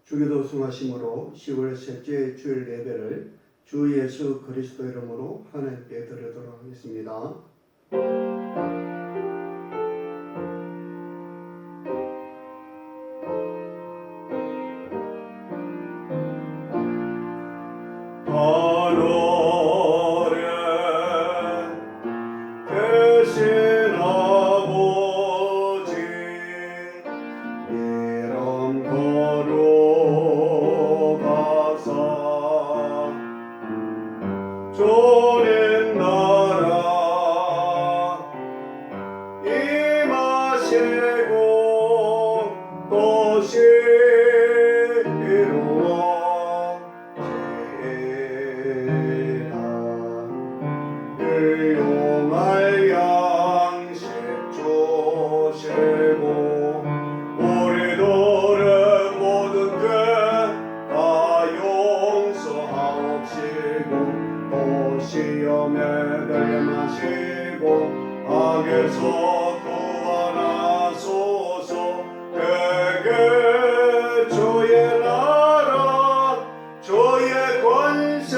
주기도 승하심으로 10월 셋째 주일 예배를 주 예수 그리스도 이름으로 하나님께 드리도록 하겠습니다. 주님 나라 임하시고 도시 이루어지라. 일용할 양식 주시고 우리들의 모든 죄 다 용서하옵시고 시험에 들림하시고 악에서 구원하소서. 되게 주의 나라 주의 권세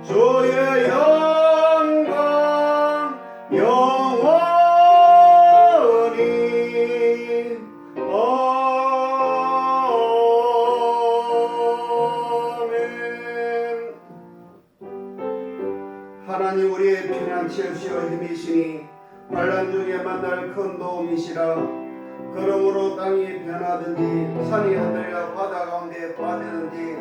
주의 영광 영원히 하나님 우리의 피난처시여 힘이시니 환난 중에 만날 큰 도움이시라. 그러므로 땅이 변하든지 산이 흔들려 바다 가운데 빠지든지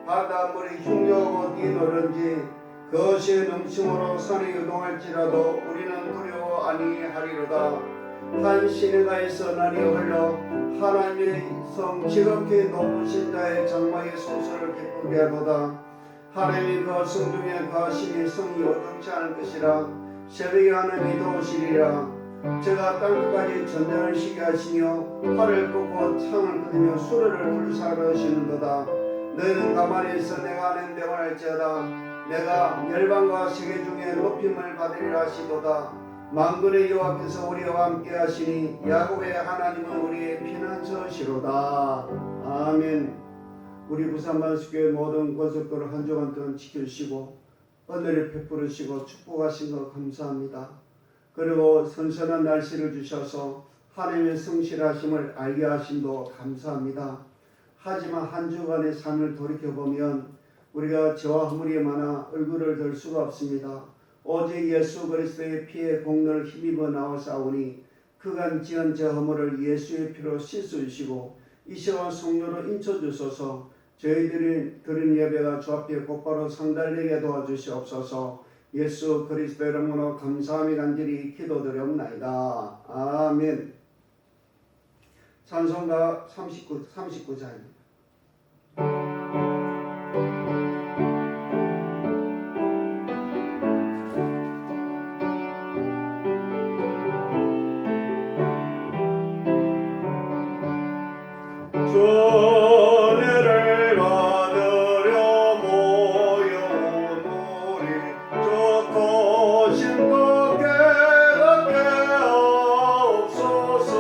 바닷물이 흉려하고 뛰노든지 그것이 넘침으로 산이 요동할지라도 우리는 두려워 아니하리로다. 한 시내가에서 날이 흘러 하나님의 성 지극히 높으신 자의 장막의 소설을 기쁘게 하도다. 하나님이 그 성중에 거하시니 성이 요동치 않을 것이라. 새벽에 하나님이 도우시리라. 제가 땅끝까지 전쟁을 시게 하시며 활을 꺾고 창을 끊으며 수레를 불사르시는도다. 너희는 가만히 있어 내가 하는 명을 할지어다. 내가 열방과 세계 중에 높임을 받으리라 하시도다. 만군의 여호와께서 우리와 함께 하시니 야곱의 하나님은 우리의 피난처시로다. 아멘. 우리 부산반석교회 모든 권속들을 한 주간 동안 지켜주시고 은혜를 베풀으시고 축복하신 것 감사합니다. 그리고 선선한 날씨를 주셔서 하나님의 성실하심을 알게 하심도 감사합니다. 하지만 한 주간의 삶을 돌이켜보면 우리가 저와 허물이 많아 얼굴을 들 수가 없습니다. 오직 예수 그리스도의 피에 공로를 힘입어 나오사오니 그간 지은 저 허물을 예수의 피로 씻어주시고 이 시간 성령으로 인쳐주소서. 저희들이 드린 예배가 주 앞에 곧바로 상달되게 도와주시옵소서. 예수 그리스도 이름으로 감사함이 간절히 기도드렸나이다. 아멘. 찬송가 39장입니다. 은혜를 받으려 모여온 우리 주 크신 것 깨닫게 하옵소서.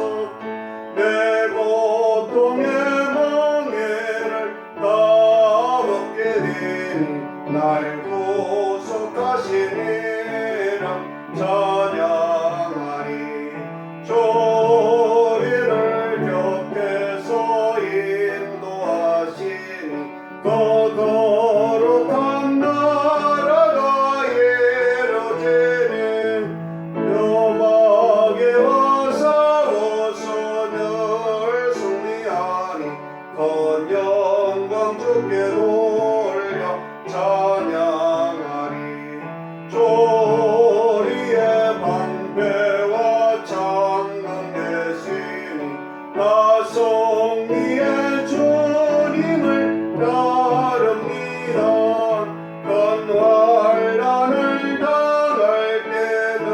내 고통의 멍에를 다 벗게 되니 날 구속하시니라 찬양하리. 조리를 곁에서 인도하시니 그 거룩한 나라가 이루어지니 묘막에와 싸워서 늘 승리하니 그 영광 주께 돌려 찬양하리. 조리의 방패와 창문 대신이 나성 위에 주님을 따릅니다. 큰 환난을 당할 때 늘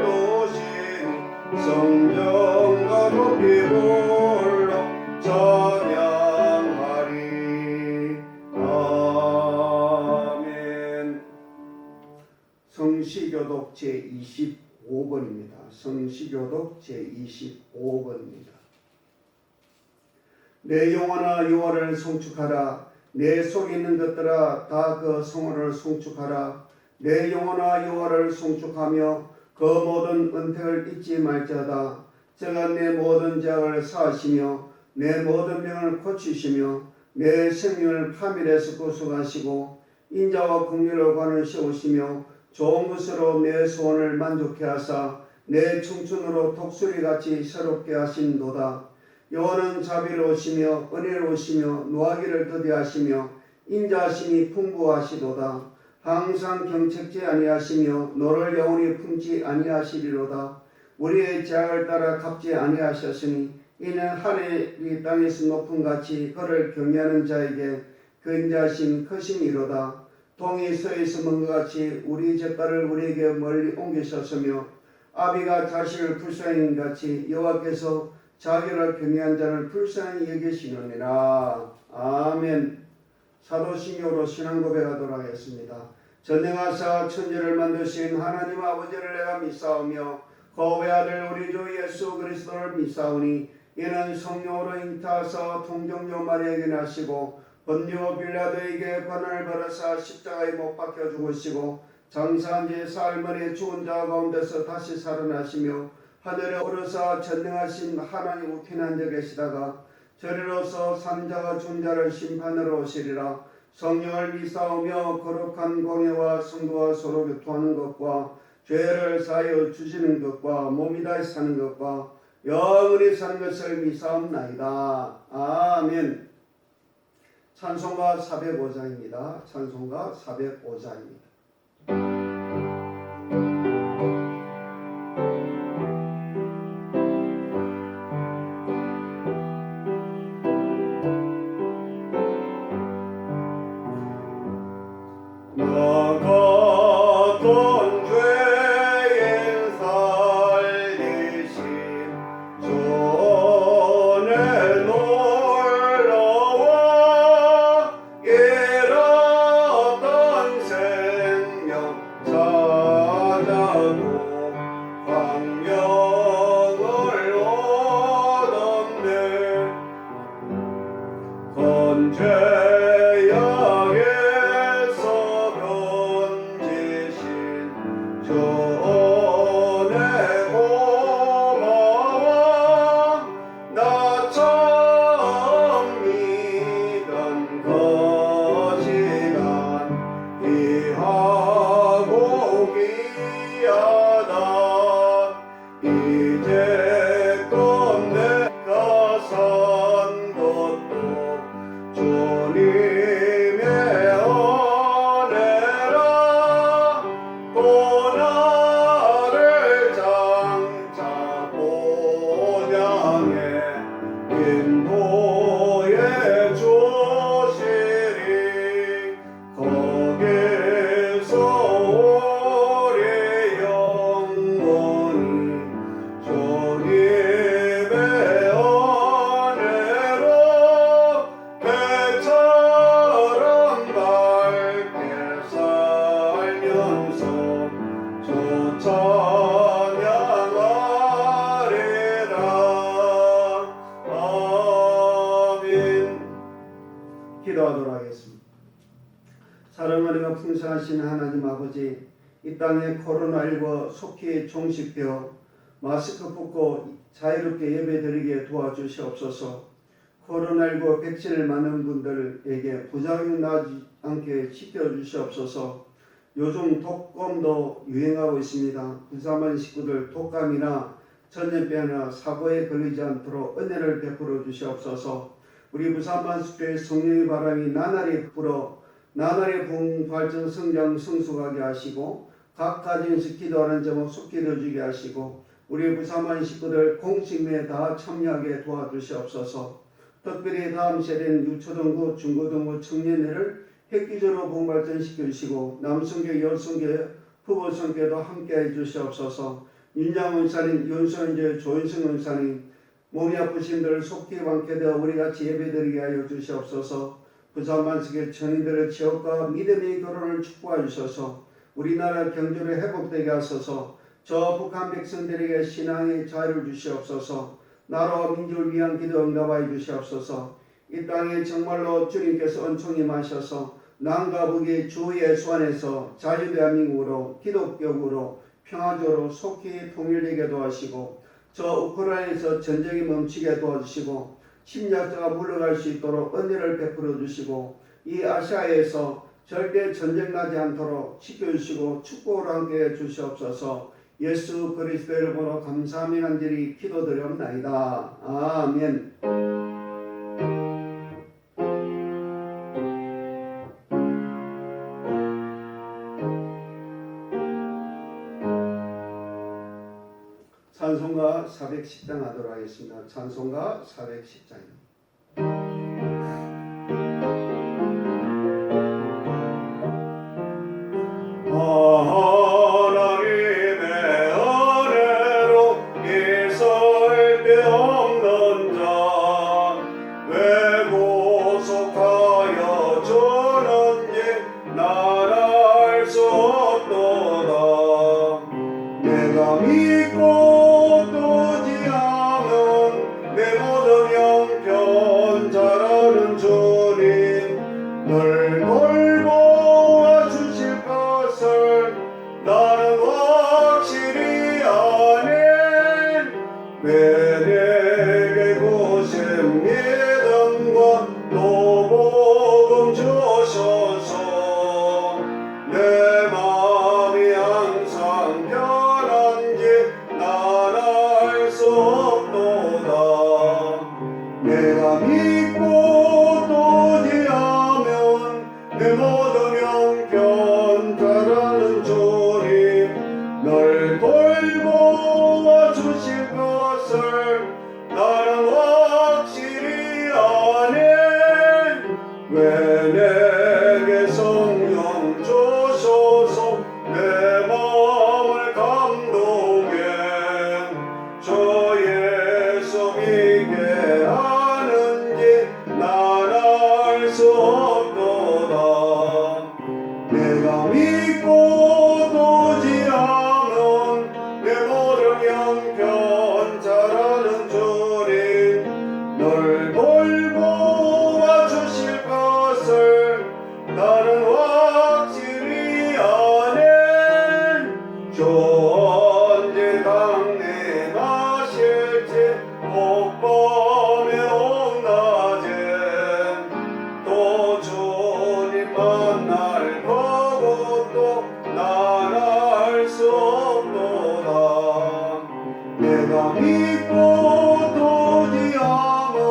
도우시니 성령과 높이 불러 찬양하리. 아멘. 성시교독 제25번입니다. 성시교독 제25번입니다. 내 영혼아 여호와를 송축하라. 내 속에 있는 것들아 다 그 성호를 송축하라. 내 영혼아 여호와를 송축하며 그 모든 은택을 잊지 말지어다. 저가 내 모든 죄악을 사하시며 내 모든 병을 고치시며 내 생명을 파멸에서 구속하시고 인자와 긍휼을 관을 세우시며 좋은 것으로 내 소원을 만족케 하사 내 청춘으로 독수리같이 새롭게 하신도다. 여호와는 자비로우시며 은혜로우시며 노하기를 더디하시며 인자하심이 풍부하시도다. 항상 경책지 아니하시며 너를 영원히 품지 아니하시리로다. 우리의 죄악을 따라 갚지 아니하셨으니 이는 하늘이 땅에서 높은 같이 그를 경외하는 자에게 그 인자하심 크심이로다. 동이 서에서 먼 것 같이 우리 젓갈을 우리에게 멀리 옮기셨으며 아비가 자식을 불쌍히 같이 여호와께서 자기를 경외한 자를 불쌍히 여기시느니라. 아멘. 사도신경으로 신앙 고백하도록 하겠습니다. 전능하사 천지를 만드신 하나님 아버지를 내가 믿사오며 그 외아들 우리 주 예수 그리스도를 믿사오니 이는 성령으로 잉타하사 통정녀 마리아에게 나시고 본디오 빌라도에게 고난을 받으사 십자가에 못 박혀 죽으시고 장사한 지 사흘만에 죽은 자 가운데서 다시 살아나시며 하늘에 오르사 전능하신 하나님 우편에 앉아 계시다가 저리로서 산자와 존자를 심판하러 오시리라. 성령을 믿사오며 거룩한 공예와 성도와 서로 교통하는 것과 죄를 사하여 주시는 것과 몸이 다시 사는 것과 영원히 사는 것을 믿사옵나이다. 아멘. 찬송가 405장입니다. 찬송가 405장입니다. 나갔던 죄인 살리신 전에 놀라워 잃었던 생명 찾아도 광명을 얻었네. 건죄양에서 건지신 전에 고마워. 나 처음 믿은 것이란 귀하고 귀하다. 이제껏 내가 산 것도 주님의 은혜라. 또 나를 장차 본향에 인도해 주시리. 거기서 우리 영원히 주님의 은혜로 배처럼 밝게 살면서 주 찬양하리라. 아멘. 기도하도록 하겠습니다. 사랑하리가 풍성하신 하나님 아버지, 이 땅에 코로나19 속히 종식되어 마스크 벗고 자유롭게 예배드리게 도와주시옵소서. 코로나19 백신을 맞는 분들에게 부작용 나지 않게 지켜주시옵소서. 요즘 독감도 유행하고 있습니다. 부사만 식구들 독감이나 전염병이나 사고에 걸리지 않도록 은혜를 베풀어 주시옵소서. 우리 부산만숙교회 성령의 바람이 나날이 불어 나날이 부흥발전 성장 성숙하게 하시고 각 가정에서 기도하는 제목 속히 이루어지게 하시고 우리 부산만 식구들 공식매에 다 참여하게 도와주시옵소서. 특별히 다음 세대인 유초등부, 중고등부 청년회를 획기적으로 부흥발전시켜 주시고 남성교, 여성교, 후보성교도 함께해 주시옵소서. 윤장 원사님, 윤선재, 조인성 원사님, 몸이 아프신 분들 속히 완쾌되어 우리같이 예배드리게 하여 주시옵소서. 부산만석의 천인들의 지역과 믿음의 결혼을 축복해 주셔서 우리나라 경제를 회복되게 하소서. 저 북한 백성들에게 신앙의 자유를 주시옵소서. 나라와 민족을 위한 기도 응답하여 주시옵소서. 이 땅에 정말로 주님께서 은총 임하셔서 남과 북의 주 예수 안에서 자유대한민국으로 기독교국으로 평화적으로 속히 통일되게 도와주시고 저 우크라이나에서 전쟁이 멈추게 도와주시고 침략자가 물러갈 수 있도록 은혜를 베풀어 주시고 이 아시아에서 절대 전쟁 나지 않도록 지켜주시고 축복을 함께 해주시옵소서. 예수 그리스도의 이름으로 감사하며 간절히 기도드리옵나이다. 아멘. 찬송가 410장 하도록 하겠습니다. 찬송가 410장입니다. 하나님의 은혜로 있을 데 없는 자 왜 구속하여 주는지 난 알 수 없도다. 내가 믿고 두지 않은 내 모든 형편 잘하는 주님 늘 돌보아 주실 것을 나는 확실히 아네. 왜 내게 구심 믿음과 또 복음 주셔서 내 마음이 항상 편한지 난 알 수 없도다. 내가 믿고 두지 않으면 내 모든 형편 잘하는 주님 널 돌보아 주실 것을 나는 확실히 아네. 왜 내게 성령 주셔서 내 마음을 감동해 주 예수 믿게 하는지 난 알 수 없도다. 내가 믿고 두지 않은 내 모든 형편 잘하는 주님 널 돌보아 주실 것을 나는 확실히 아네. 주 언제 강림하실지 복범에 온낮에 또 주님 만날 것도 난 알 수 없도다. 내가 믿고 두지 않은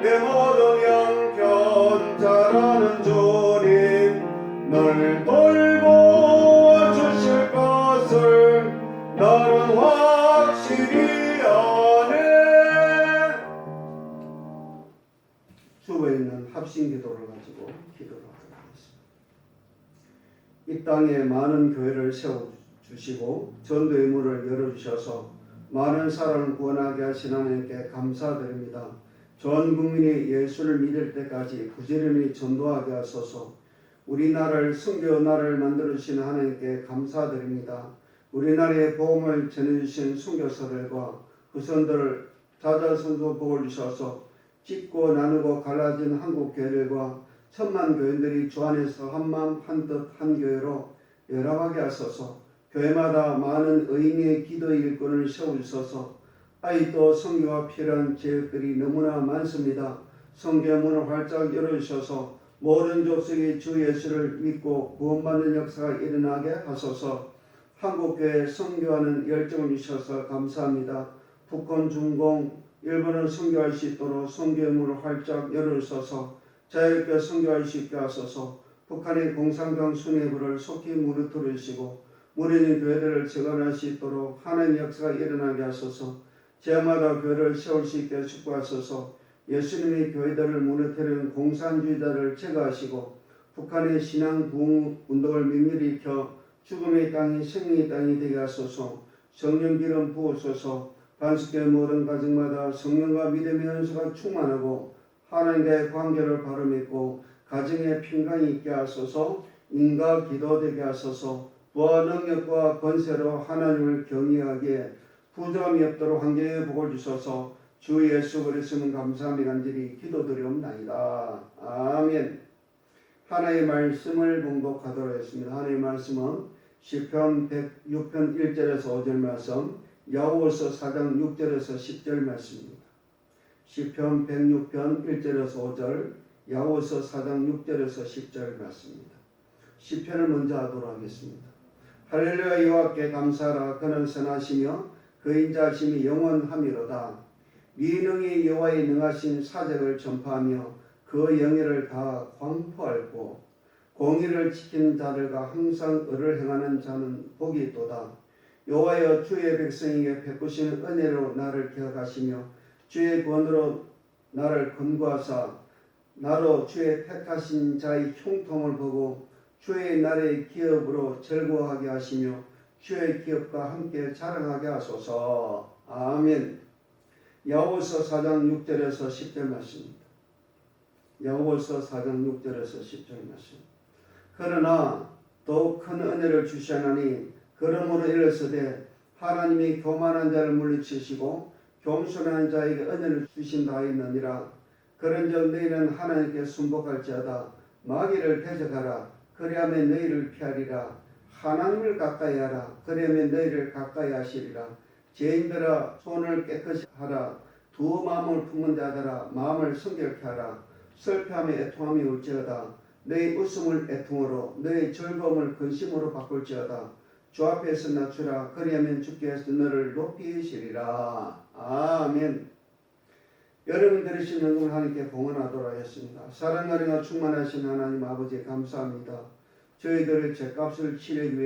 내 모든 형편 잘하는 주님 널 돌보아 주실 것을 나는 확실히 아네. 주에 있는 합심 기도를 가지고 기도를 하도록 하겠습니다. 이 땅에 많은 교회를 세워주시고 전도의 문을 열어주셔서 많은 사람을 구원하게 하신 하나님께 감사드립니다. 전 국민이 예수를 믿을 때까지 부지런히 전도하게 하소서. 우리나라를 선교 나라를 만들어주신 하나님께 감사드립니다. 우리나라의 복음을 전해주신 선교사들과 후손들을 자자손손 복을 주셔서 찢고 나누고 갈라진 한국 교회들과 천만 교인들이 주 안에서 한마음 한뜻 한 교회로 연합하게 하소서. 교회마다 많은 의인의 기도 일꾼을 세워주셔서 아직도 선교가 필요한 지역들이 너무나 많습니다. 선교 문을 활짝 열어주셔서 모든 족속이 주 예수를 믿고 구원받는 역사가 일어나게 하소서. 한국교회 선교하는 열정을 주셔서 감사합니다. 북한, 중공, 일본을 선교할 수 있도록 선교의 문을 활짝 열어주셔서 자유롭게 선교할 수 있게 하소서. 북한의 공산당 수뇌부를 속히 무너뜨려 주시고 무너진 교회들을 재건할 수 있도록 하나님의 역사가 일어나게 하소서. 지역마다 교회를 세울 수 있게 축복하소서. 예수님의 교회들을 무너뜨리는 공산주의자를 제거하시고 북한의 신앙 부흥 운동을 면밀히 일으켜 죽음의 땅이 생명의 땅이 되게 하소서. 성령 기름 부으소서. 반석교회 모든 가정마다 성령과 믿음의 연수가 충만하고 하나님과의 관계를 바로 맺고 가정에 평강이 있게 하소서. 인과 기도되게 하소서. 부와 능력과 권세로 하나님을 경외하기에 부정함이 없도록 환경의 복을 주셔서 주 예수 그리스도는 감사함이 간절히 기도드리옵나이다. 아멘. 하나님의 말씀을 봉독하도록 하겠습니다. 하나님의 말씀은 시편 106편 1절에서 5절 말씀, 야고보서 4장 6절에서 10절 말씀입니다. 시편 106편 1절에서 5절, 야고보서 4장 6절에서 10절 말씀입니다. 시편을 먼저 하도록 하겠습니다. 할렐루야. 여호와께 감사하라. 그는 선하시며 그 인자하심이 영원하미로다. 미능이 여호와의 능하신 사적을 전파하며 그 영예를 다 광포할고 공의를 지키는 자들과 항상 의를 행하는 자는 복이 있도다. 여호와여, 주의 백성에게 베푸시는 은혜로 나를 기억하시며 주의 구원으로 나를 건구하사 나로 주의 택하신 자의 형통을 보고 주의 날의 기업으로 즐거워하게 하시며 주의 기업과 함께 자랑하게 하소서. 아멘. 야고보서 4장 6절에서 10절 말씀입니다. 야고보서 4장 6절에서 10절 말씀. 그러나 더욱 큰 은혜를 주시하나니 그러므로 이르시되 하나님이 교만한 자를 물리치시고 겸손한 자에게 은혜를 주신다 하였느니라. 그런즉 너희는 하나님께 순복할지어다. 마귀를 대적하라. 그리하면 너희를 피하리라. 하나님을 가까이 하라. 그리하면 너희를 가까이 하시리라. 죄인들아, 손을 깨끗이 하라. 두 마음을 품은 자들아, 마음을 성결케 하라. 슬퍼함에 애통함이 올지어다. 너희 웃음을 애통으로, 너희 즐거움을 근심으로 바꿀지어다. 주 앞에서 낮추라. 그리하면 주께서 너를 높이시리라. 아멘. 여러분 들으신 영광을 하나님께 봉헌하도록 하겠습니다. 사랑과 은혜가 충만하신 하나님 아버지 감사합니다. 저희들의 죄값을 치르기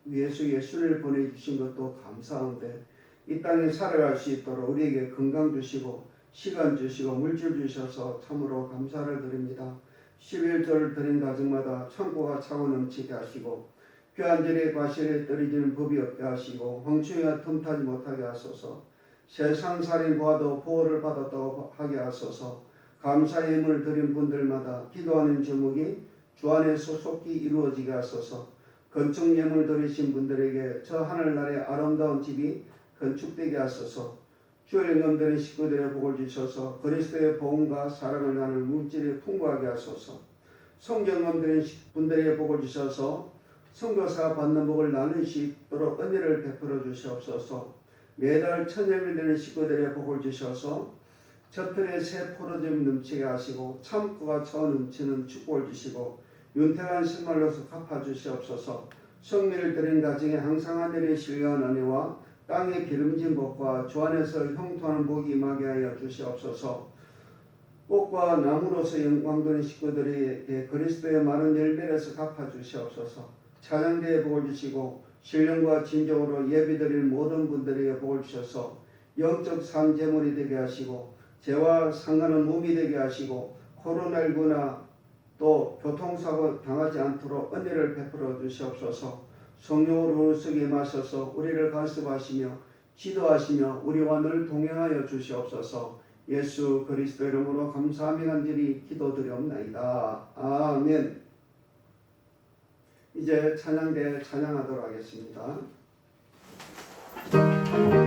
위해서 예수를 보내주신 것도 감사한데 이 땅에 살아갈 수 있도록 우리에게 건강 주시고 시간 주시고 물질 주셔서 참으로 감사를 드립니다. 11조를 드린 가정마다 창고가 차고 넘치게 하시고 귀한절에 과실에 떨어지는 법이 없게 하시고 황충이가 틈타지 못하게 하소서. 세상살인 보아도 보호를 받았다고 하게 하소서. 감사의 힘을 드린 분들마다 기도하는 제목이 주 안에 소속히 이루어지게 하소서. 건축 예물 드리신 분들에게 저 하늘나라의 아름다운 집이 건축되게 하소서. 주의 영광 드린 식구들의 복을 주셔서 그리스도의 복음과 사랑을 나눌 물질이 풍부하게 하소서. 성경감 드린 분들에게 복을 주셔서 선교사 받는 복을 나눌 수 있도록 은혜를 베풀어 주시옵소서. 매달 천여일 되는 식구들의 복을 주셔서 젖들의 새 포도즙 넘치게 하시고 참고가 저 넘치는 축복을 주시고 윤택한 생활로서 갚아주시옵소서. 성미를 드린 가정에 항상 하늘의 신령한 은혜와 땅의 기름진 복과 주 안에서 형통하는 복이 임하게 하여 주시옵소서. 꽃과 나무로서 영광 드린 식구들에게 그리스도의 많은 열매에서 갚아주시옵소서. 찬양대에 복을 주시고 신령과 진정으로 예비드릴 모든 분들에게 복을 주셔서 영적 상제물이 되게 하시고 죄와 상관은 몸이 되게 하시고 코로나19나 또 교통사고 당하지 않도록 은혜를 베풀어 주시옵소서. 성령으로 으쓱이 마셔서 우리를 간섭하시며 지도하시며 우리와 늘 동행하여 주시옵소서. 예수 그리스도 이름으로 감사하며 간절히 기도드리옵나이다. 아멘. 이제 찬양대 찬양하도록 하겠습니다. 내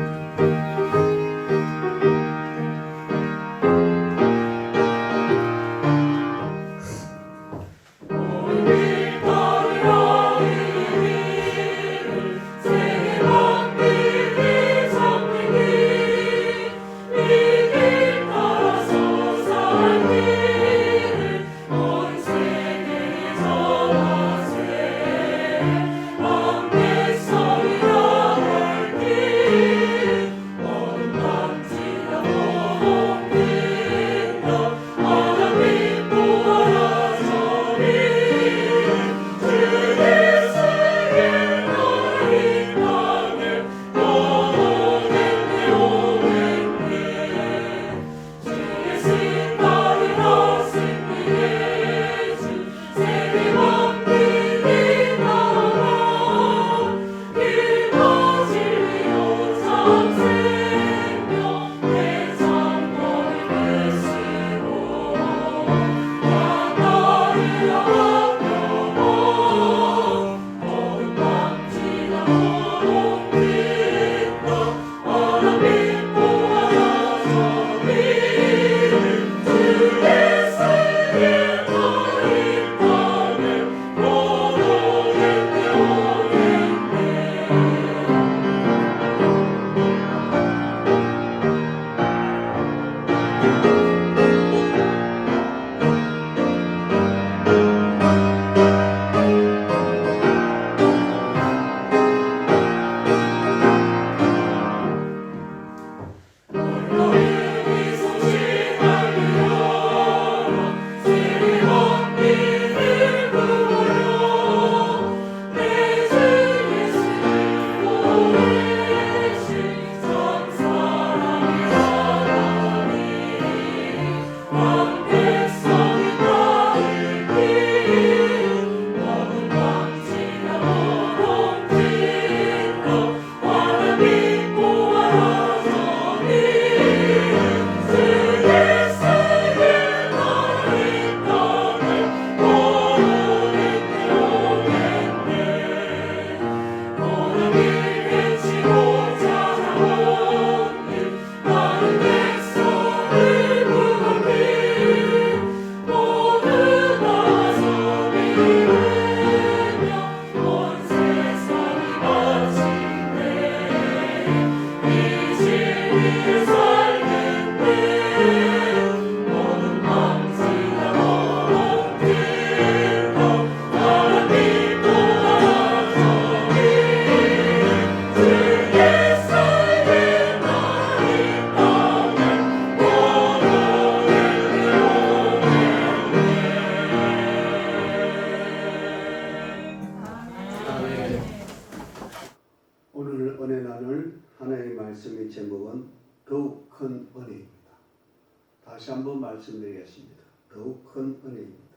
다시 한번 말씀드리겠습니다. 더욱 큰 은혜입니다.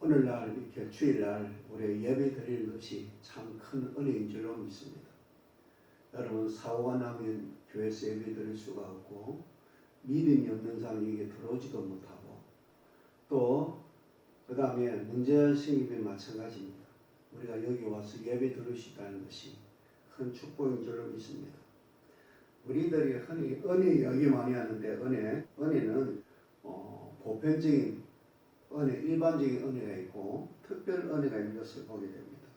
오늘날 이렇게 주일날 우리 예배 드리는 것이 참 큰 은혜인 줄로 믿습니다. 여러분 사고가 나면 교회에서 예배 드릴 수가 없고 믿음이 없는 사람에게 들어오지도 못하고 또 그 다음에 문제 생기면 마찬가지입니다. 우리가 여기 와서 예배 드릴 수 있다는 것이 큰 축복인 줄로 믿습니다. 우리들이 흔히 은혜 얘기 많이 하는데 은혜는 보편적인 은혜, 일반적인 은혜가 있고 특별 은혜가 있는 것을 보게 됩니다.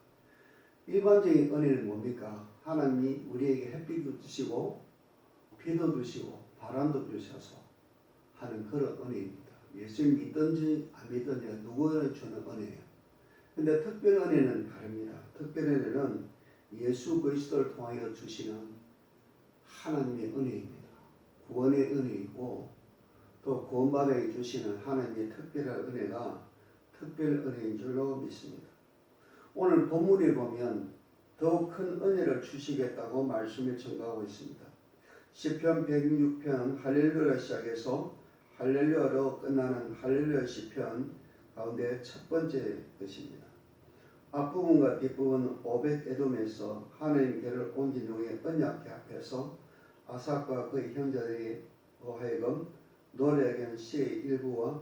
일반적인 은혜는 뭡니까? 하나님이 우리에게 햇빛도 주시고 비도 주시고 바람도 주셔서 하는 그런 은혜입니다. 예수 믿든지 안 믿든지 누구나 주는 은혜예요. 근데 특별 은혜는 다릅니다. 특별 은혜는 예수 그리스도를 통하여 주시는 하나님의 은혜입니다. 구원의 은혜이고 또 구원받아 주시는 하나님의 특별한 은혜가 특별 은혜인 줄로 믿습니다. 오늘 본문에 보면 더욱 큰 은혜를 주시겠다고 말씀을 전가하고 있습니다. 시편 106편 할렐루야 시작해서 할렐루야로 끝나는 할렐루야 시편 가운데 첫 번째 것입니다. 앞부분과 뒷부분 오벳 에돔에서 하나님께를 옮긴 후에 언약궤 앞에서 아삭과 그의 형제들이 하여금 노래하는 시의 일부와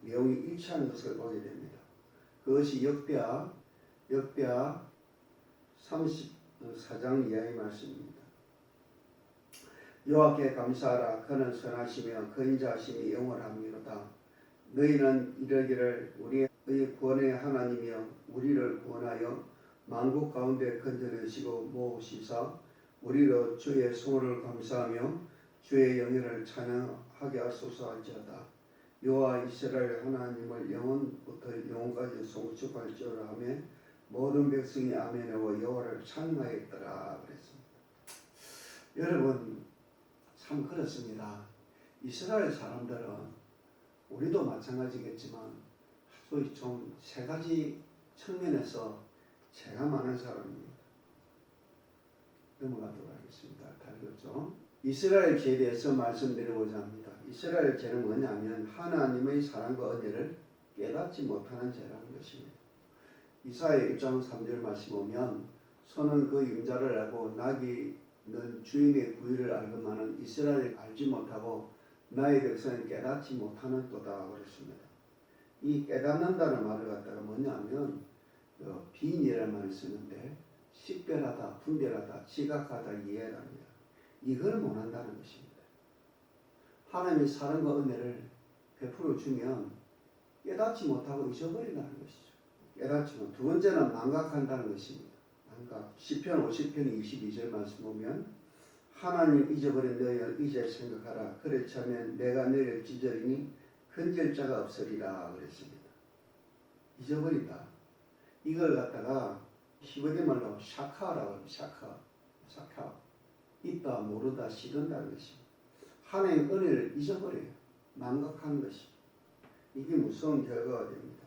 내용이 일치하는 것을 보게 됩니다. 그것이 역대하 34장 이하의 말씀입니다. 여호와께 감사하라. 그는 선하시며 그 인자하심이 영원함이로다. 너희는 이르기를 우리의 구원의 하나님이여 우리를 구원하여 만국 가운데 건져내시고 모으시사 우리로 주의 수고를 감사하며 주의 영예를 찬양하게 하소서 할지어다. 여호와 이스라엘 하나님을 영원부터 영원까지 송축할지어라 하며 모든 백성이 아멘하고 여호와를 찬양하였더라 그랬습니다. 여러분 참 그렇습니다. 이스라엘 사람들은 우리도 마찬가지겠지만 소위 좀 세 가지 측면에서 죄가 많은 사람입니다. 넘어가도록 하겠습니다. 다르겠죠? 이스라엘 죄에 대해서 말씀드리고자 합니다. 이스라엘 죄는 뭐냐면 하나님의 사랑과 은혜를 깨닫지 못하는 죄라는 것입니다. 이사야 1장 3절 말씀 보면 소는 그 임자를 알고 나귀는 주인의 구유를 알건만은 이스라엘을 알지 못하고 나의 백성은 깨닫지 못하는 또다 그랬습니다. 이 깨닫는다는 말을 갖다가 뭐냐면 빈이라는 말을 쓰는데 식별하다, 분별하다, 지각하다, 이해합니다. 이걸 못한다는 것입니다. 하나님의 사랑과 은혜를 베풀어 주면 깨닫지 못하고 잊어버린다는 것이죠. 깨닫지 못. 두 번째는 망각한다는 것입니다. 망각. 시편 50편 22절 말씀 보면 하나님 잊어버린 너희를 이제 생각하라. 그렇지 않으면 내가 너희를 찢으리니 건질 자가 없으리라 그랬습니다. 잊어버린다. 이걸 갖다가 히브리 말로 샤카라고 합니다. 샤카. 있다 모르다 싫은다는 것입니다. 하나님의 은혜를 잊어버려요. 망각하는 것입니다. 이게 무서운 결과가 됩니다.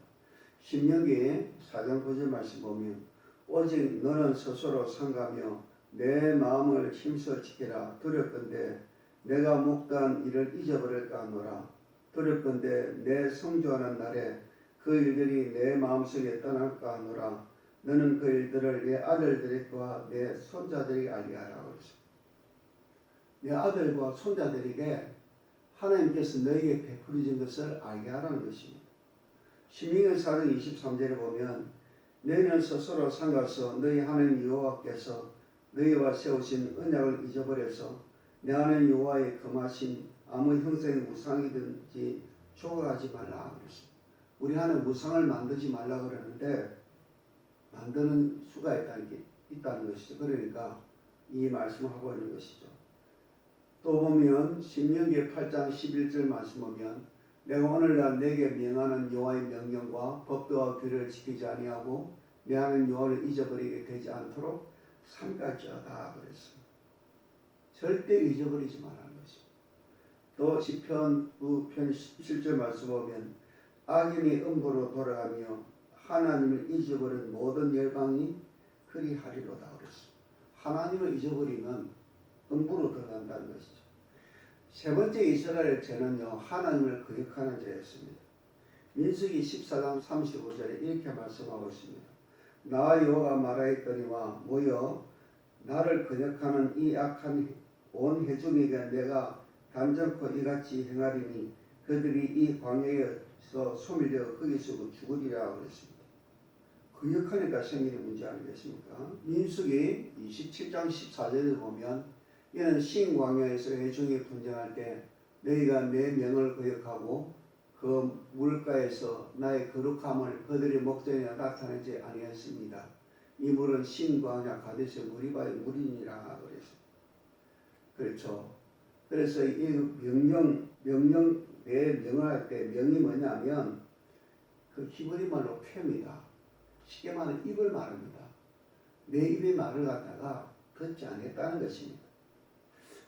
신명기의 4장 9절 말씀 보면 오직 너는 스스로 상가며 내 마음을 힘써 지키라. 두렵건대 내가 목단 일을 잊어버릴까 하노라. 두렵건대 내 성주하는 날에 그 일들이 내 마음속에 떠날까 하노라. 너는 그 일들을 내 아들들과 내 손자들이 알게 하라. 내 아들과 손자들에게 하나님께서 너에게 베풀어진 것을 알게 하라는 것입니다. 신명기 4장 23절에 보면 너희는 스스로 상가서 너희 하나님 여호와께서 너희와 세우신 언약을 잊어버려서 내 하나님 여호와의 금하신 아무 형상의 우상이든지 조각하지 말라 그랬습니다. 우리 하나님 우상을 만들지 말라 그러는데 만드는 수가 있다는 것이죠. 그러니까 이 말씀을 하고 있는 것이죠. 또 보면 신명기 8장 11절 말씀 보면 내가 오늘날 내게 명하는 여호와의 명령과 법도와 규례를 지키지 아니하고 내 하나님 여호와를 잊어버리게 되지 않도록 삼갈지어다 그랬습니다. 절대 잊어버리지 말라는 것입니다. 또 시편 9편 17절 말씀 보면 악인이 음부로 돌아가며 하나님을 잊어버린 모든 열방이 그리하리로다 그랬습니다. 하나님을 잊어버리면 음부로 들어간다는 것이죠. 세 번째 이스라엘 죄는요, 하나님을 거역하는 죄였습니다. 민수기 14장 35절에 이렇게 말씀하고 있습니다. 나 여호와가 말하였더니와 모여 나를 거역하는 이 악한 온 회중에게 내가 단정코 이같이 행하리니 그들이 이 광야에서 소멸되어 거기서 죽으리라 그랬습니다. 거역하니까 생기는 문제 아니겠습니까? 민수기 27장 14절에 보면 이는 신광야에서 회중이 분쟁할 때 너희가 내 명을 거역하고 그 물가에서 나의 거룩함을 그들의 목전에 나타내지 아니했습니다. 이 물은 신광야 가데스 무리바의 물이니라 그랬습니다. 그렇죠. 그래서 이 명령 내 명할 때 명이 뭐냐면 그 히브리 말로 표입니다. 쉽게 말하면 입을 말합니다. 내 입의 말을 갖다가 듣지 않았다는 것입니다.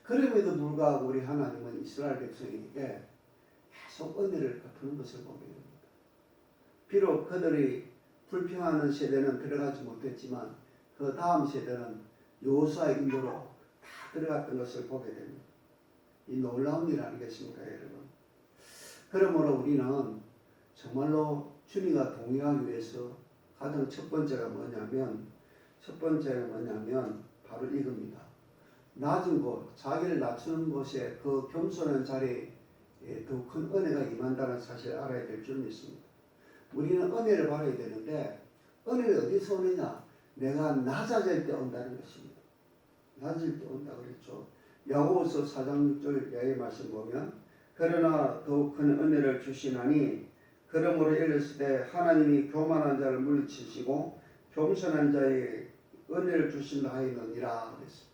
그럼에도 불구하고 우리 하나님은 이스라엘 백성에게 계속 은혜를 베푸는 것을 보게 됩니다. 비록 그들이 불평하는 세대는 들어가지 못했지만 그 다음 세대는 여호수아의 인도로 다 들어갔던 것을 보게 됩니다. 이 놀라운 일 아니겠습니까, 여러분? 그러므로 우리는 정말로 주님과 동행하기 위해서 가장 첫 번째는 뭐냐면 바로 이겁니다. 낮은 곳, 자기를 낮추는 곳에 그 겸손한 자리에 더 큰 은혜가 임한다는 사실을 알아야 될 줄 믿습니다. 우리는 은혜를 받아야 되는데 은혜가 어디서 오느냐? 내가 낮아질 때 온다는 것입니다. 낮을 때 온다 그랬죠. 야고보서 4장 6절 야의 말씀 보면 그러나 더욱 큰 은혜를 주시나니 그러므로 이랬을 때 하나님이 교만한 자를 물리치시고 겸손한 자에게 은혜를 주신다 하였느니라 그랬습니다.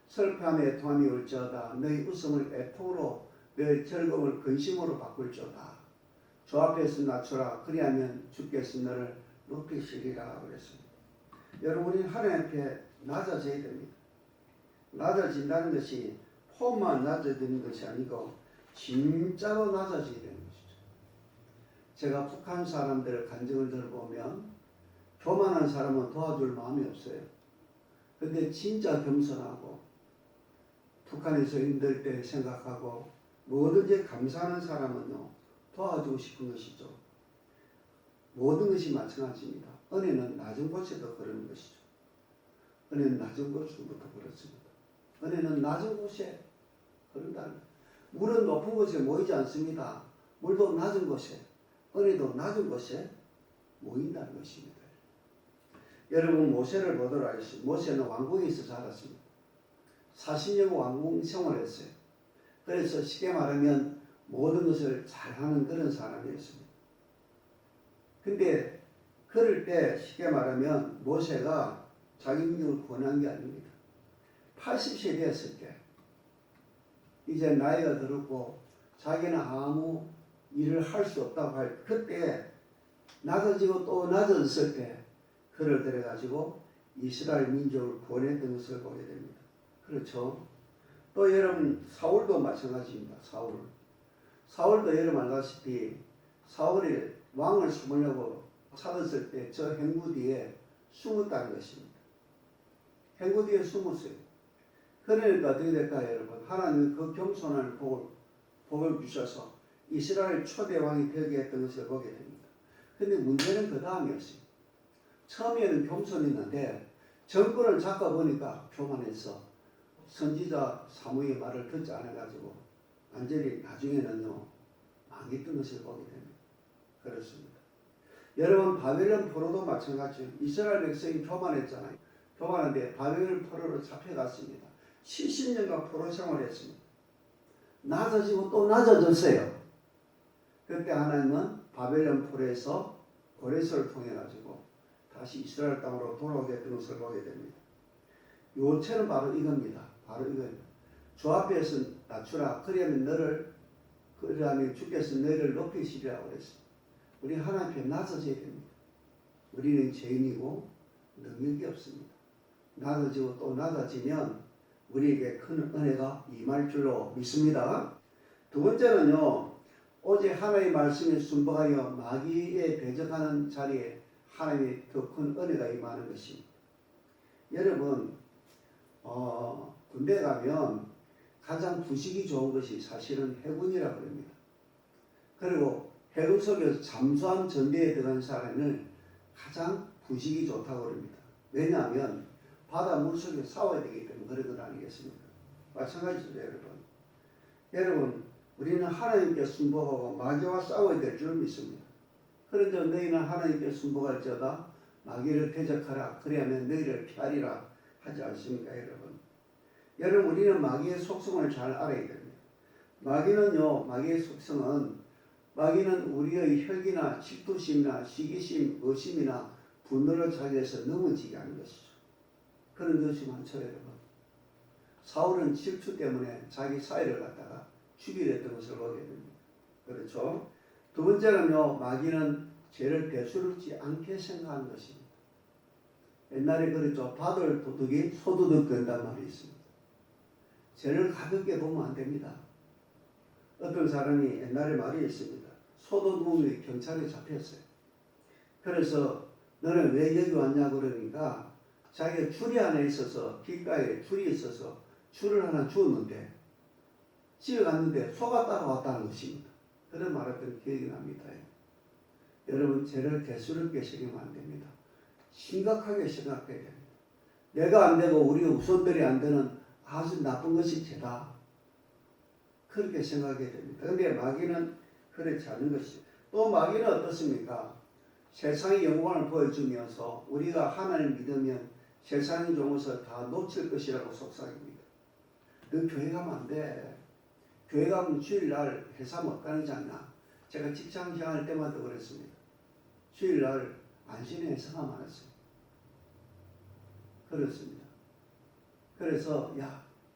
슬픔에 애통함이 올지어다 너희 웃음을 애통으로 너희 즐거움을 근심으로 바꿀지어다. 주 앞에서 낮추라 그리하면 주께서 너를 높이시리라 그랬습니다. 여러분이 하나님 앞에 낮아져야 됩니다. 낮아진다는 것이 폼만 낮아지는 것이 아니고 진짜로 낮아져야 되는 것이죠. 제가 북한 사람들의 간증을 들어보면 교만한 사람은 도와줄 마음이 없어요. 근데 진짜 겸손하고 북한에서 힘들 때 생각하고 뭐든지 감사하는 사람은요 도와주고 싶은 것이죠. 모든 것이 마찬가지입니다. 은혜는 낮은 곳에도 그러는 것이죠. 은혜는 낮은 곳부터 그렇습니다. 은혜는 낮은 곳에 흐른다는 거예요. 물은 높은 곳에 모이지 않습니다. 물도 낮은 곳에, 은혜도 낮은 곳에 모인다는 것입니다. 여러분 모세를 보도록 하겠습니다. 모세는 왕궁에서 자랐습니다. 40년 왕궁 생활을 했어요. 그래서 쉽게 말하면 모든 것을 잘하는 그런 사람이었습니다. 근데 그럴 때 쉽게 말하면 모세가 자기 민족을 구원한 게 아닙니다. 80세 되었을 때 이제 나이가 들었고 자기는 아무 일을 할 수 없다고 할 그때 낮아지고 또 낮아졌을 때 그를 데려가지고 이스라엘 민족을 구원했던 것을 보게 됩니다. 그렇죠. 또 여러분 사울도 마찬가지입니다. 사울도 여러분 알다시피 사울이 왕을 삼으려고 찾았을 때 저 행구 뒤에 숨었다는 것입니다. 행구 뒤에 숨었어요. 그러니까 어떻게 될까요, 여러분? 하나님은 그 겸손한 복을 주셔서 이스라엘 초대 왕이 되게 했던 것을 보게 됩니다. 근데 문제는 그 다음이었어요. 처음에는 겸손했는데 정권을 잡아 보니까 교만해서 선지자 사무의 말을 듣지 않아가지고 완전히 나중에는요 망했던 것을 보게 됩니다. 그렇습니다. 여러분 바벨론 포로도 마찬가지예요. 이스라엘 백성이 교만했잖아요. 교만한데 바벨론 포로로 잡혀갔습니다. 70년간 포로 생활했습니다. 낮아지고 또 낮아졌어요. 그때 하나님은 바벨론 포로에서 고레스를 통해 가지고 다시 이스라엘 땅으로 돌아오게 했던 것을 보게 됩니다. 요체는 바로 이겁니다. 바로 이겁니다. 주 앞에서 낮추라. 그러면 주께서 너희를 높이시리라고 그랬습니다. 우리 하나님 앞에 낮아져야 됩니다. 우리는 죄인이고 능력이 없습니다. 낮아지고 또 낮아지면 우리에게 큰 은혜가 임할 줄로 믿습니다. 두 번째는요. 오직 하나님의 말씀에 순복하여 마귀에 대적하는 자리에 하나님의 더 큰 은혜가 임하는 것입니다. 여러분 군대 가면 가장 부식이 좋은 것이 사실은 해군이라고 합니다. 그리고 해군 속에서 잠수함 전대에 들어간 사람은 가장 부식이 좋다고 합니다. 왜냐하면 바다 물속에 싸워야 되기 때문에 그런 것 아니겠습니까? 마찬가지죠, 여러분. 여러분, 우리는 하나님께 순복하고 마귀와 싸워야 될 줄 믿습니다. 그런데 너희는 하나님께 순복할지어다 마귀를 대적하라. 그래야만 너희를 피하리라 하지 않습니까, 여러분? 여러분, 우리는 마귀의 속성을 잘 알아야 됩니다. 마귀의 속성은 마귀는 우리의 혈기나 질투심이나 시기심, 의심이나 분노를 자기에서 넘어지게 하는 것이죠. 그런 것이 많죠, 여러분. 사울은 질투 때문에 자기 사위를 갖다가 죽이려 했던 것을 보게 됩니다. 그렇죠? 두 번째는요, 마귀는 죄를 배수롭지 않게 생각하는 것입니다. 옛날에 그랬죠. 받을 도둑이 소도둑 된다는 말이 있습니다. 죄를 가볍게 보면 안 됩니다. 어떤 사람이 옛날에 말이 있습니다. 소도둑이 경찰에 잡혔어요. 그래서 너는 왜 여기 왔냐 그러니까 자기가 줄이 하나 있어서 길가에 줄이 있어서 줄을 하나 주었는데 지어갔는데 소가 따라왔다는 것입니다. 그런 말했던 기억이 납니다. 여러분, 죄를 대수롭게 생각하면 안 됩니다. 심각하게 생각해야 됩니다. 내가 안 되고 우리 후손들이 안 되는 아주 나쁜 것이 죄다. 그렇게 생각해야 됩니다. 그런데 마귀는 그렇지 않은 것이죠. 또 마귀는 어떻습니까? 세상의 영광을 보여주면서 우리가 하나님을 믿으면 세상이 좋은 것을 다 놓칠 것이라고 속삭입니다. 너 교회 가면 안 돼. 교회 가면 주일날 회사 못 다니지 않나? 제가 직장 생활할 때마다 그랬습니다. 주일날 안신의 회사가 많았어요. 그렇습니다. 그래서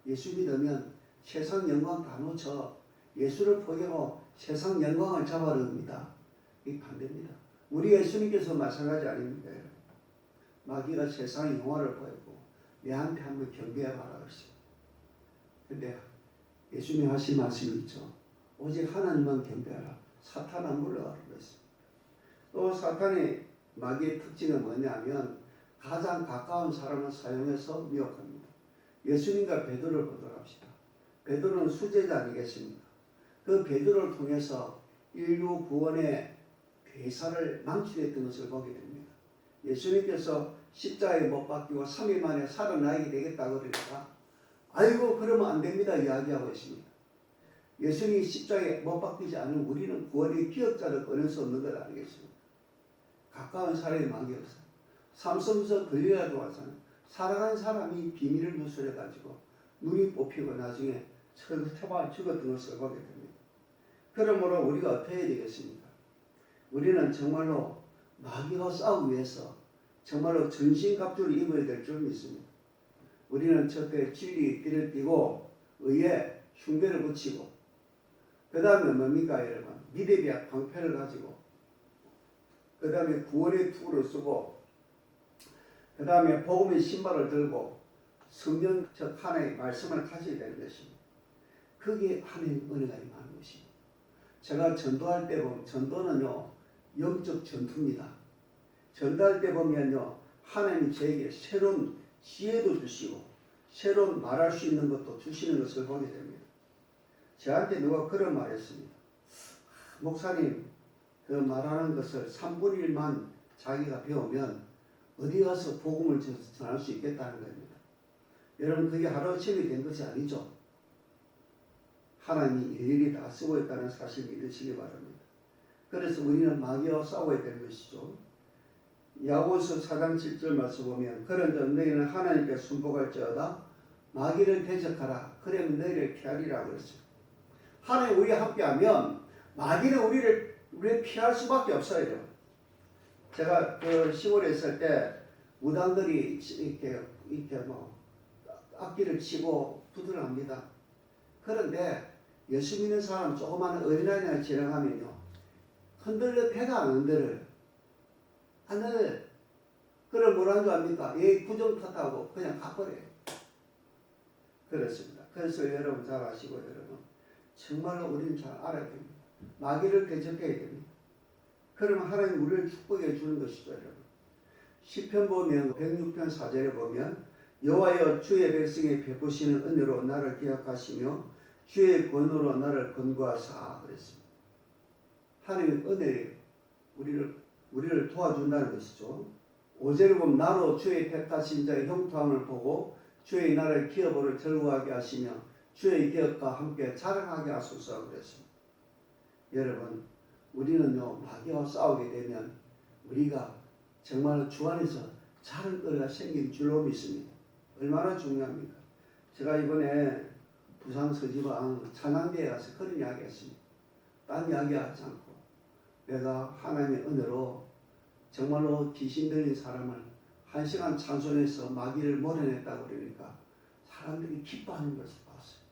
예수 믿으면 세상 영광 다 놓쳐 예수를 포기하고 세상 영광을 잡아릅니다. 이 반대입니다. 우리 예수님께서 마찬가지 아닙니까? 마귀가 세상의 영화를 보였고 내한테 한번 경배해봐라 그랬어요. 근데 예수님 하신 말씀이 있죠. 오직 하나님만 경배하라. 사탄은 물러가라 그랬어요. 또 사탄의 마귀의 특징은 뭐냐면 가장 가까운 사람을 사용해서 미혹합니다. 예수님과 베드로를 보도록 합시다. 베드로는 수제자 아니겠습니까? 그 베드로를 통해서 인류 구원의 대사를 망치했던 것을 보게 됩니다. 예수님께서 십자가에 못 박히고 3일 만에 살아나게 되겠다 그러니까 아이고 그러면 안 됩니다 이야기하고 있습니다. 예수님이 십자가에 못 박히지 않은 우리는 구원의 기억자를 꺼낼 수 없는 것 아니겠습니까? 가까운 사람이 많이 없어요. 삼성에서 걸려가지고 와서는 살아가는 사람이 비밀을 누설해가지고 눈이 뽑히고 나중에 처방 죽었던 것을 보게 됩니다. 그러므로 우리가 어떻게 해야 되겠습니까? 우리는 정말로 마귀와 싸우기 위해서 정말로 전신갑주를 입어야 될 줄 믿습니다. 우리는 첫째 진리 띠를 띠고 의에 흉배를 붙이고 그 다음에 뭡니까 여러분? 미대비약 방패를 가지고 그 다음에 구원의 투구를 쓰고 그 다음에 복음의 신발을 들고 성경적 하나의 말씀을 가져야 되는 것입니다. 그게 하나님의 은혜가 임하는 것입니다. 제가 전도할 때 보면 전도는요 영적 전투입니다. 전도할 때 보면요 하나님이 저에게 새로운 지혜도 주시고 새로운 말할 수 있는 것도 주시는 것을 보게 됩니다. 저한테 누가 그런 말했습니다. 목사님 그 말하는 것을 3분의 1만 자기가 배우면 어디 가서 복음을 전할 수 있겠다는 겁니다. 여러분 그게 하루아침에 된 것이 아니죠. 하나님이 일일이 다 쓰고 있다는 사실 믿으시기 바랍니다. 그래서 우리는 마귀와 싸워야 되는 것이죠. 야고보서 4장 7절 말씀 보면 그런즉 너희는 하나님께 순복할지어다 마귀를 대적하라 그러면 너희를 피하리라 그랬어요. 하나님 우리와 함께하면 마귀는 우리를 피할 수밖에 없어요. 제가 그 시골에 있을 때 무당들이 이렇게 뭐 악기를 치고 두드러합니다. 그런데 예수 믿는 사람 조그마한 어린아이나 지나가면요 흔들려 배가 안 흔들어요. 안 흔들어요. 그럼 뭐라는 줄 압니까? 얘 부정 탓하고 그냥 가버려요. 그렇습니다. 그래서 여러분 잘 아시고 여러분 정말로 우리는 잘 알아야 됩니다. 마귀를 대적해야 됩니다. 그러면 하나님 우리를 축복해 주는 것이죠. 여러분. 시편 보면 106편 4절에 보면 여호와여 주의 백성에 베푸시는 은혜로 나를 기억하시며 주의 권으로 나를 건구하사 그랬습니다. 하나님의 은혜를 우리를 도와준다는 것이죠. 5절에 보면 나로 주의 택하신 자의 형통함을 보고 주의 나라의 기업을 즐거워하게 하시며 주의 기업과 함께 자랑하게 하소서 그랬습니다. 여러분 우리는요 마귀와 싸우게 되면 우리가 정말 주 안에서 자랑거리가 생긴 줄로 믿습니다. 얼마나 중요합니까? 제가 이번에 부산 서지방 찬양대에 가서 그런 이야기 했습니다. 딴 이야기 하지 않고 내가 하나님의 은혜로 정말로 귀신 들린 사람을 1시간 찬송해서 마귀를 몰아냈다고 그러니까 사람들이 기뻐하는 것을 봤어요.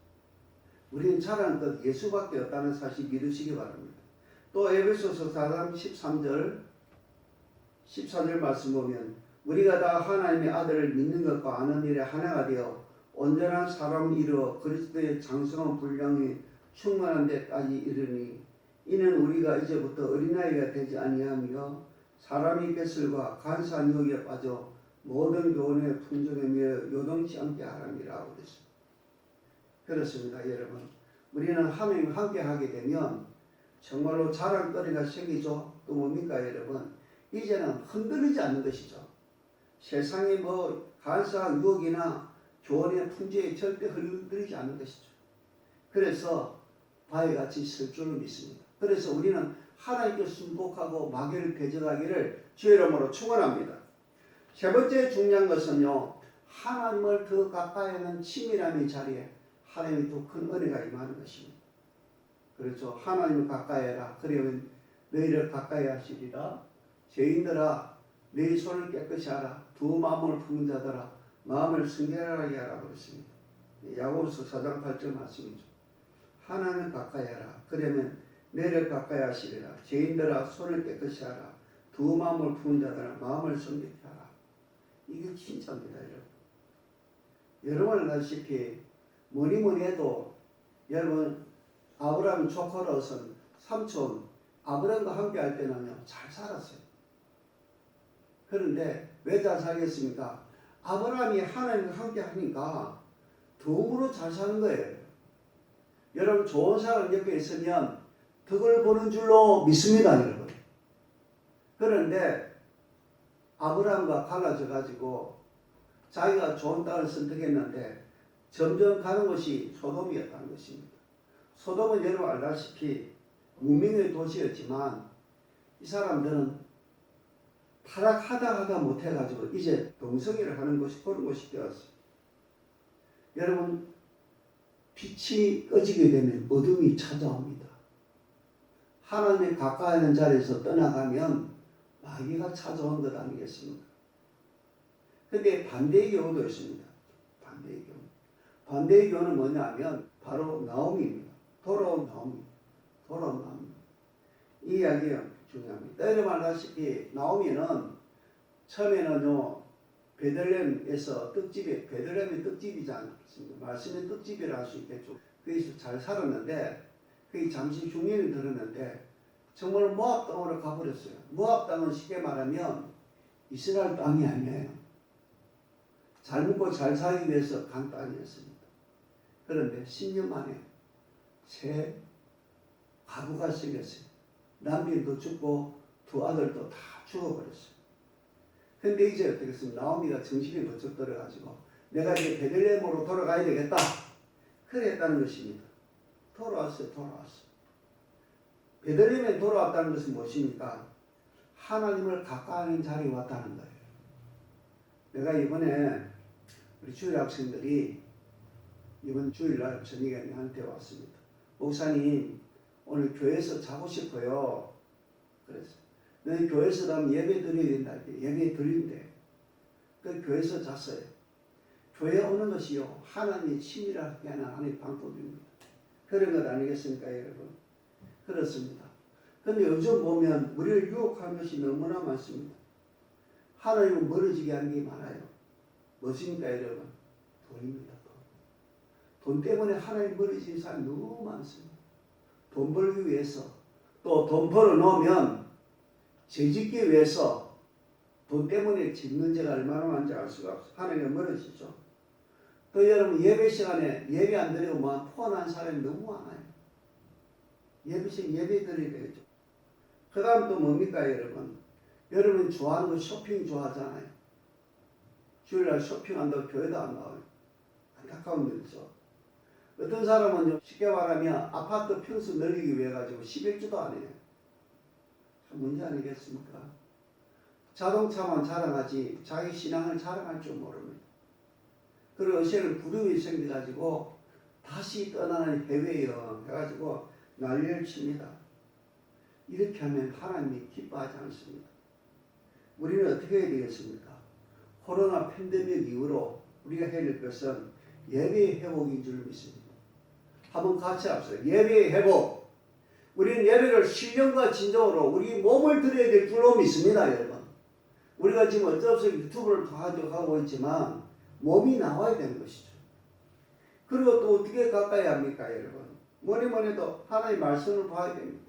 우리는 잘하는 것 예수밖에 없다는 사실 믿으시기 바랍니다. 또 에베소서 4장 14절 말씀 보면 우리가 다 하나님의 아들을 믿는 것과 아는 일에 하나가 되어 온전한 사람을 이루어 그리스도의 장성한 분량이 충만한 데까지 이르니 이는 우리가 이제부터 어린아이가 되지 아니하며 사람의 뱃슬과 간사한 유혹에 빠져 모든 교훈의 풍성하며 요동치 않게 하라니라고 그랬습니다. 그렇습니다. 여러분 우리는 하나님과 함께 하게 되면 정말로 자랑거리가 생기죠. 또 뭡니까 여러분 이제는 흔들리지 않는 것이죠. 세상의 간사한 유혹이나 교훈의 풍조에 절대 흔들리지 않는 것이죠. 그래서 바위 같이 설 줄을 믿습니다. 그래서 우리는 하나님께 순복하고 마귀를 배제하기를 주의 이름으로 축원합니다. 세 번째 중요한 것은요. 하나님을 더 가까이 하는 친밀함의 자리에 하나님이 더 큰 은혜가 임하는 것입니다. 그렇죠. 하나님을 가까이 해라. 그러면 너희를 가까이 하시리라. 죄인들아 너희 손을 깨끗이 하라. 두 마음을 품은 자들아 마음을 순결하게 하라 그랬습니다. 야고보서 4장 8절 말씀이죠. 하나님을 가까이 하라. 그러면 너희를 가까이 하시리라. 죄인들아 손을 깨끗이 하라. 두 마음을 품은 자들아 마음을 순결하게 하라. 이게 진짜입니다. 여러분 알다시피 뭐니 해도 여러분 아브라함 조카로서는 삼촌 아브라함과 함께 할 때는요 잘 살았어요. 그런데 왜 잘 살겠습니까? 아브라함이 하나님과 함께 하니까 덤으로 잘 사는 거예요. 여러분 좋은 사람 옆에 있으면 덕을 보는 줄로 믿습니다. 여러분. 그런데 아브라함과 갈라져 가지고 자기가 좋은 땅을 선택했는데 점점 가는 곳이 소돔이었다는 것입니다. 소돔은 여러분 알다시피 무명의 도시였지만 이 사람들은 타락하다 못해가지고 이제 동성애를 하는 곳이 그런 곳이 되었어요. 여러분 빛이 꺼지게 되면 어둠이 찾아옵니다. 하나님의 가까이 하는 자리에서 떠나가면 마귀가 찾아온 것 아니겠습니까? 그런데 반대의 경우도 있습니다. 반대의 경우. 반대의 경우는 뭐냐면 바로 나오미입니다. 돌아온 나오미. 이 이야기가 중요합니다. 여러분 알다시피 나오미는 처음에는요 베들레헴에서 베들레헴이 떡집이지 않습니까? 말씀의 떡집이라 할 수 있겠죠. 거기서 잘 살았는데 그게 잠시 흉년이 들었는데 정말 모압 땅으로 가버렸어요. 모압 땅은 쉽게 말하면 이스라엘 땅이 아니에요. 잘 먹고 잘 살기 위해서 간 땅이었습니다. 그런데 10년 만에 새 가부가 생겼어요. 남편도 죽고 두 아들도 다 죽어버렸어요. 근데 이제 어떻게 했습니까? 나오미가 정신이 번쩍 들어가지고 내가 이제 베들레헴으로 돌아가야 되겠다. 그랬다는 것입니다. 돌아왔어요. 베들레헴에 돌아왔다는 것은 무엇입니까? 하나님을 가까이 하는 자리에 왔다는 거예요. 내가 이번에 우리 주일 학생들이 이번 주일날 저녁에 나한테 왔습니다. 목사님 오늘 교회에서 자고 싶어요. 그래서 너희 교회에서 가면 예배 드려야 된다. 예배 드린대. 그 교회에서 잤어요. 교회 오는 것이요 하나님의 친밀하게 하는 하나님의 방법입니다. 그런 것 아니겠습니까 여러분? 그렇습니다. 그런데 요즘 보면 우리를 유혹하는 것이 너무나 많습니다. 하나님은 멀어지게 하는 게 많아요. 무엇입니까 여러분? 돈입니다. 돈 때문에 하나님 멀어지는 사람이 너무 많습니다. 돈 벌기 위해서 또 돈 벌어 놓으면 죄짓기 위해서 돈 때문에 짓는 죄가 얼마나 많은지 알 수가 없어요. 하나님은 멀어지죠. 또 여러분 예배 시간에 예배 안 드리고 뭐 포함한 사람이 너무 많아요. 예배 시간 예배 드려야 되겠죠. 그 다음 또 뭡니까 여러분? 여러분 좋아하는 거 쇼핑 좋아하잖아요. 주일날 쇼핑한다고 교회도 안 나와요. 안타까운 일이죠. 어떤 사람은 쉽게 말하면 아파트 평수 늘리기 위해 가지고 11주도 안 해요. 참 문제 아니겠습니까? 자동차만 자랑하지 자기 신앙을 자랑할 줄 모릅니다. 그리고 어제는 부름이 생겨가지고 다시 떠나는 해외여행 해가지고 난리를 칩니다. 이렇게 하면 하나님이 기뻐하지 않습니다. 우리는 어떻게 해야 되겠습니까? 코로나 팬데믹 이후로 우리가 해야 될 것은 예배의 회복인 줄 믿습니다. 한번 같이 합시다. 예배의 회복. 우리는 예배를 신령과 진정으로 우리 몸을 드려야 될 줄로 믿습니다, 여러분. 우리가 지금 어쩔 수 없이 유튜브를 하고 있지만 몸이 나와야 되는 것이죠. 그리고 또 어떻게 가까이 합니까, 여러분? 뭐니 해도 하나님의 말씀을 봐야 됩니다.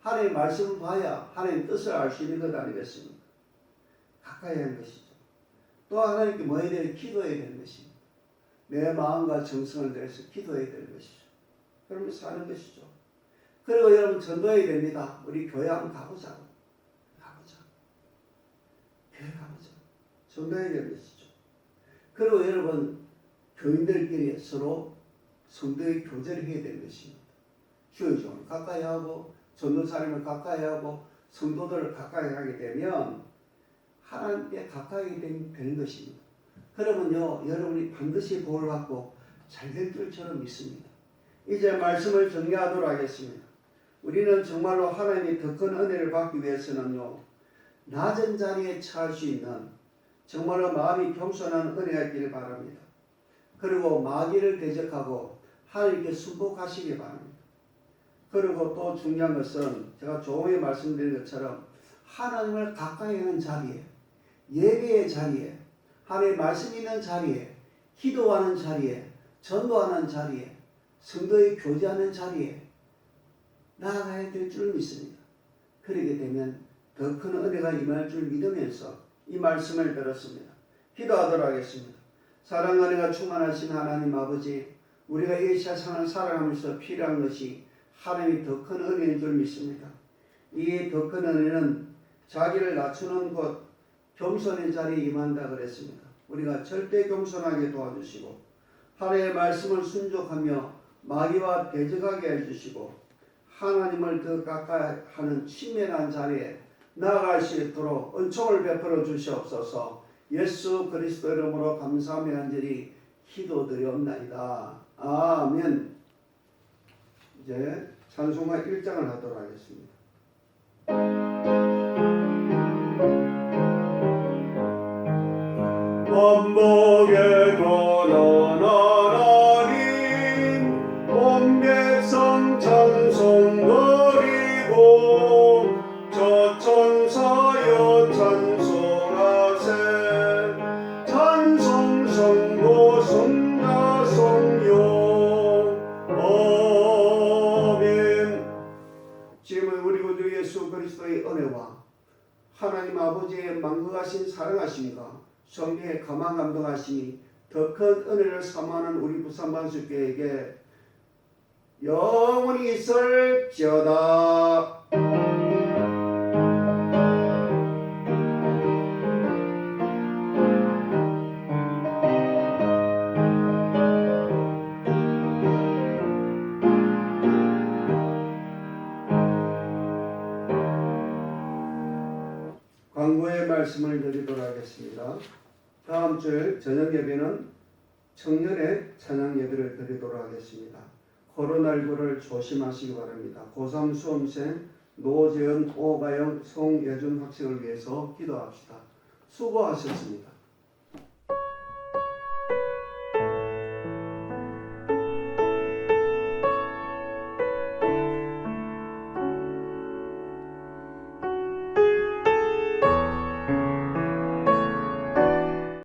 하나님의 말씀을 봐야 하나님의 뜻을 알 수 있는 것 아니겠습니까? 가까이 하는 것이죠. 또 하나님께 뭐 해야 돼요? 기도해야 되는 것입니다. 내 마음과 정성을 다해서 기도해야 되는 것이죠. 그러면 사는 것이죠. 그리고 여러분 전도해야 됩니다. 우리 교회 한번 가보자. 교회 가보자. 전도해야 되는 것이죠. 그리고 여러분 교인들끼리 서로 성도의 교제를 해야 되는 것입니다. 주의 종을 가까이 하고 전도사님을 가까이 하고 성도들을 가까이 하게 되면 하나님께 가까이 되는 것입니다. 그러면요 여러분이 반드시 복을 받고 잘 될 줄처럼 믿습니다. 이제 말씀을 정리하도록 하겠습니다. 우리는 정말로 하나님의 더 큰 은혜를 받기 위해서는요 낮은 자리에 처할 수 있는 정말로 마음이 겸손한 은혜가 있기를 바랍니다. 그리고 마귀를 대적하고 하나님께 순복하시기 바랍니다. 그리고 또 중요한 것은 제가 조금에 말씀드린 것처럼 하나님을 가까이 하는 자리에, 예배의 자리에, 하나님의 말씀 있는 자리에, 기도하는 자리에, 전도하는 자리에, 성도의 교제하는 자리에 나아가야 될 줄 믿습니다. 그러게 되면 더 큰 은혜가 임할 줄 믿으면서 이 말씀을 들었습니다. 기도하도록 하겠습니다. 사랑과 은혜가 충만하신 하나님 아버지, 우리가 이 세상을 살아가면서 필요한 것이 하나님이 더 큰 은혜인 줄 믿습니다. 이 더 큰 은혜는 자기를 낮추는 곳, 겸손의 자리에 임한다 그랬습니다. 우리가 절대 겸손하게 도와주시고 하나님의 말씀을 순종하며 마귀와 대적하게 해주시고 하나님을 더 가까이 하는 친밀한 자리에 나아갈 수 있도록 은총을 베풀어 주시옵소서. 예수 그리스도 이름으로 감사하며 간절히 기도드리옵나이다. 아멘. 이제 찬송가 1장을 하도록 하겠습니다. 원복에 거는 하나님 온 백성 찬송 드리고 저 천사여 찬송하세 찬송 성도 성자 성령 아멘. 지금은 우리 구주 예수 그리스도의 은혜와 하나님 아버지의 만극하신 사랑하심과 성령의 감화 감동하심이 더 큰 은혜를 사모하는 우리 부산반수교회에게 영원히 있을지어다. 광고의 말씀을 드리도록 하겠습니다. 다음 주 저녁 예배는 청년의 찬양 예배를 드리도록 하겠습니다. 코로나19를 조심하시기 바랍니다. 고3 수험생 노재은, 오가영, 송예준 학생을 위해서 기도합시다. 수고하셨습니다.